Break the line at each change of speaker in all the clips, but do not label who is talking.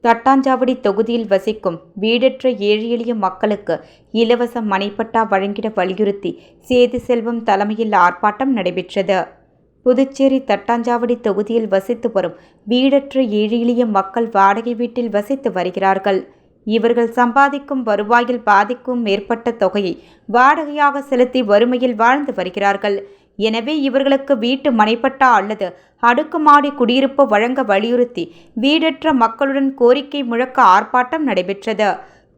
தட்டாஞ்சாவடி தொகுதியில் வசிக்கும் வீடற்ற ஏழை எளிய மக்களுக்கு இலவச மனைப்பட்டா வழங்கிட வலியுறுத்தி சேது செல்வம் தலைமையில் ஆர்ப்பாட்டம் நடைபெற்றது. புதுச்சேரி தட்டாஞ்சாவடி தொகுதியில் வசித்து வரும் வீடற்ற ஏழை எளிய மக்கள் வாடகை வீட்டில் வசித்து வருகிறார்கள். இவர்கள் சம்பாதிக்கும் வருவாயில் பாதிக்கும் மேற்பட்ட தொகையை வாடகையாக செலுத்தி வறுமையில் வாழ்ந்து வருகிறார்கள். எனவே இவர்களுக்கு வீட்டு மனைப்பட்டா அல்லது அடுக்குமாடி குடியிருப்பு வழங்க வலியுறுத்தி வீடற்ற மக்களுடன் கோரிக்கை முழக்க ஆர்ப்பாட்டம் நடைபெற்றது.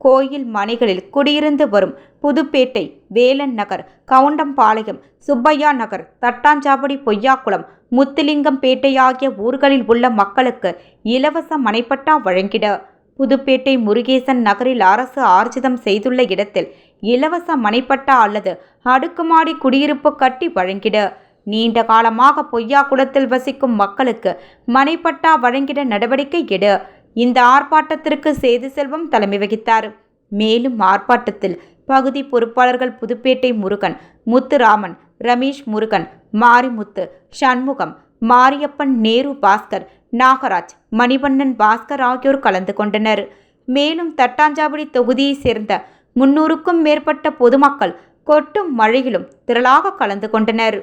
கோயில் மனைகளில் குடியிருந்து வரும் புதுப்பேட்டை, வேலன் நகர், கவுண்டம்பாளையம், சுப்பையா நகர், தட்டாஞ்சாவடி, பொய்யாக்குளம், முத்துலிங்கம்பேட்டை ஆகிய ஊர்களில் உள்ள மக்களுக்கு இலவச மனைப்பட்டா வழங்கிட புதுப்பேட்டை முருகேசன் நகரில் அரசு ஆர்ஜிதம் செய்துள்ள இடத்தில் இலவச மனைப்பட்டா அல்லது அடுக்குமாடி குடியிருப்பு கட்டி வழங்கிட நீண்ட காலமாக பொய்யாக்குளத்தில் வசிக்கும் மக்களுக்கு மனைப்பட்டா வழங்கிட நடவடிக்கை எடு. இந்த ஆர்ப்பாட்டத்திற்கு சேது செல்வம் தலைமை வகித்தார். மேலும் ஆர்ப்பாட்டத்தில் பகுதி பொறுப்பாளர்கள் புதுப்பேட்டை முருகன், முத்துராமன், ரமேஷ் முருகன், மாரிமுத்து, சண்முகம், மாரியப்பன், நேரு பாஸ்கர், நாகராஜ், மணிவண்ணன் பாஸ்கர் ஆகியோர் கலந்து கொண்டனர். மேலும் தட்டாஞ்சாவடி தொகுதியை சேர்ந்த 300க்கும் மேற்பட்ட பொதுமக்கள் கொட்டும் மழையிலும் திரளாக கலந்து கொண்டனர்.